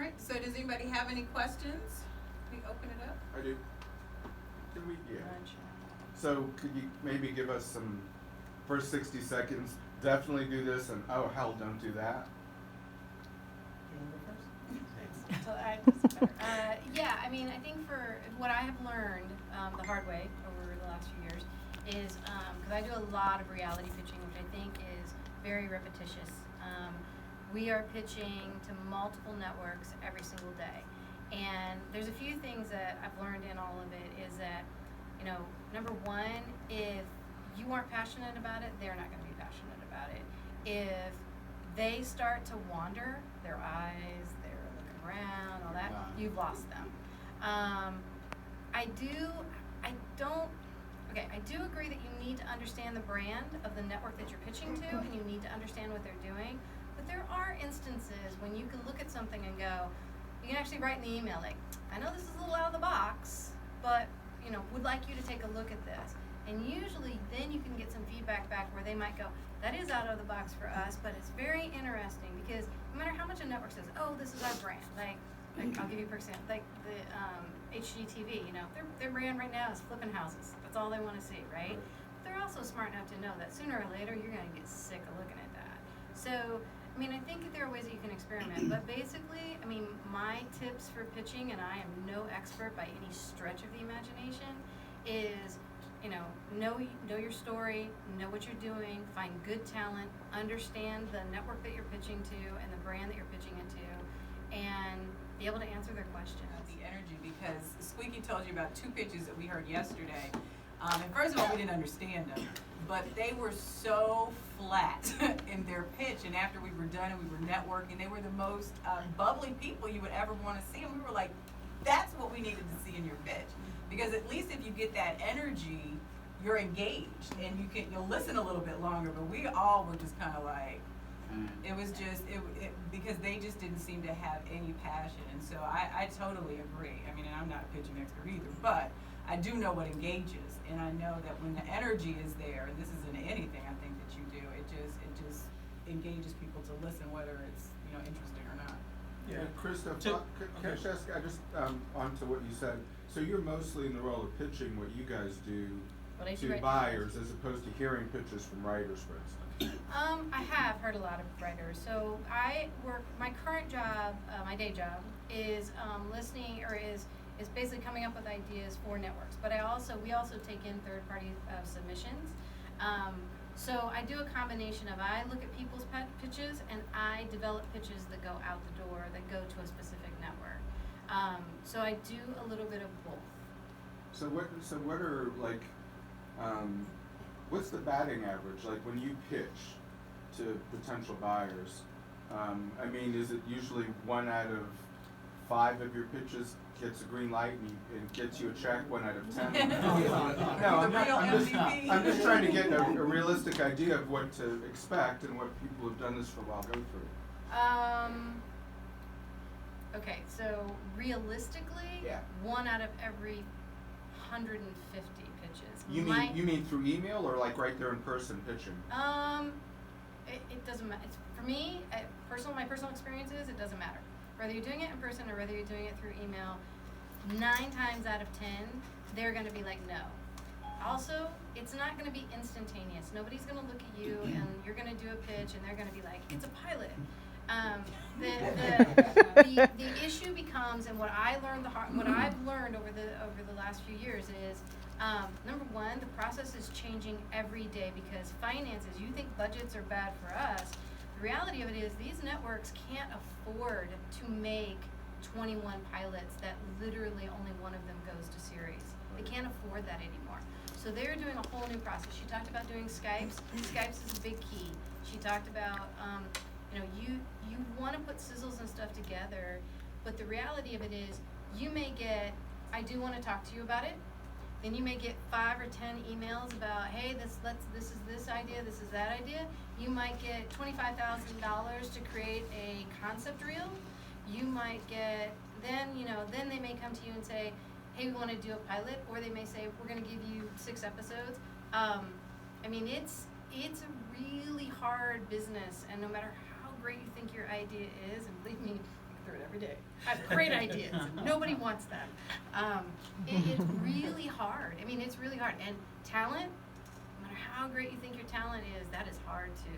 right, so does anybody have any questions? Can we open it up? I do. Can we? Yeah. So could you maybe give us some first 60 seconds? Definitely do this, and oh hell, don't do that. You want to go first? So yeah, I mean, I think for what I have learned the hard way over the last few years is because I do a lot of reality pitching, which I think is very repetitious. We are pitching to multiple networks every single day, and there's a few things that I've learned in all of it is that, you know, number one, if you aren't passionate about it, they're not going to be passionate about it. If they start to wander, their eyes, they're looking around, all that, you've lost them. I do agree that you need to understand the brand of the network that you're pitching to, and you need to understand what they're doing. But there are instances when you can look at something and go, you can actually write in the email, like, I know this is a little out of the box, but, you know, would like you to take a look at this. And usually then you can get some feedback back where they might go, that is out of the box for us, but it's very interesting because no matter how much a network says, oh, this is our brand, like I'll give you for example, like the HGTV, you know, their brand right now is flipping houses. That's all they want to see, right? But they're also smart enough to know that sooner or later you're going to get sick of looking at that. So, I mean, I think there are ways that you can experiment, but basically, I mean, my tips for pitching, and I am no expert by any stretch of the imagination, is, you know your story, know what you're doing, find good talent, understand the network that you're pitching to and the brand that you're pitching into, and be able to answer their questions. The energy, because Squeaky told you about 2 pitches that we heard yesterday. And first of all, we didn't understand them, but they were so flat in their pitch. And after we were done and we were networking, they were the most bubbly people you would ever want to see. And we were like, that's what we needed to see in your pitch. Because at least if you get that energy, you're engaged and you'll listen a little bit longer. But we all were just kind of like, it was just because they just didn't seem to have any passion. And so I totally agree. I mean, and I'm not a pitching expert either, but I do know what engages, and I know that when the energy is there, and this isn't anything I think that you do, it just engages people to listen, whether it's, you know, interesting or not. Yeah, Krista, can I just onto what you said? So you're mostly in the role of pitching what you guys do to buyers as opposed to hearing pitches from writers, for instance. I have heard a lot of writers. So I work, my current job, my day job, is listening, or is basically coming up with ideas for networks. But we also take in third-party submissions. So I do a combination of, I look at people's pitches and I develop pitches that go out the door, that go to a specific network. So I do a little bit of both. So what are like, what's the batting average? Like when you pitch to potential buyers, I mean, is it usually 1 out of 5 of your pitches gets a green light and gets you a check, 1 out of 10? No, I'm just trying to get a realistic idea of what to expect and what people who've done this for a while go through. Okay, so realistically, 1 out of every 150 pitches. You mean through email or like right there in person pitching? It doesn't matter. For me, my personal experience is it doesn't matter. Whether you're doing it in person or whether you're doing it through email, 9 times out of 10, they're going to be like, no. Also, it's not going to be instantaneous. Nobody's going to look at you and you're going to do a pitch and they're going to be like, it's a pilot. The issue becomes, and what I've learned over the last few years is, number one, the process is changing every day because finances. You think budgets are bad for us. The reality of it is these networks can't afford to make 21 pilots that literally only one of them goes to series. They can't afford that anymore. So they're doing a whole new process. She talked about doing Skypes. Skypes is a big key. She talked about, you want to put sizzles and stuff together, but the reality of it is you may get, I do want to talk to you about it. Then you may get 5 or 10 emails about, hey, this is this idea, this is that idea. You might get $25,000 to create a concept reel. You might get, then they may come to you and say, hey, we want to do a pilot, or they may say, we're going to give you 6 episodes. I mean, it's a really hard business, and no matter how great you think your idea is, and believe me, you can throw it every day. I have great ideas. Nobody wants them. It's really hard. I mean, it's really hard. And talent, no matter how great you think your talent is, that is hard to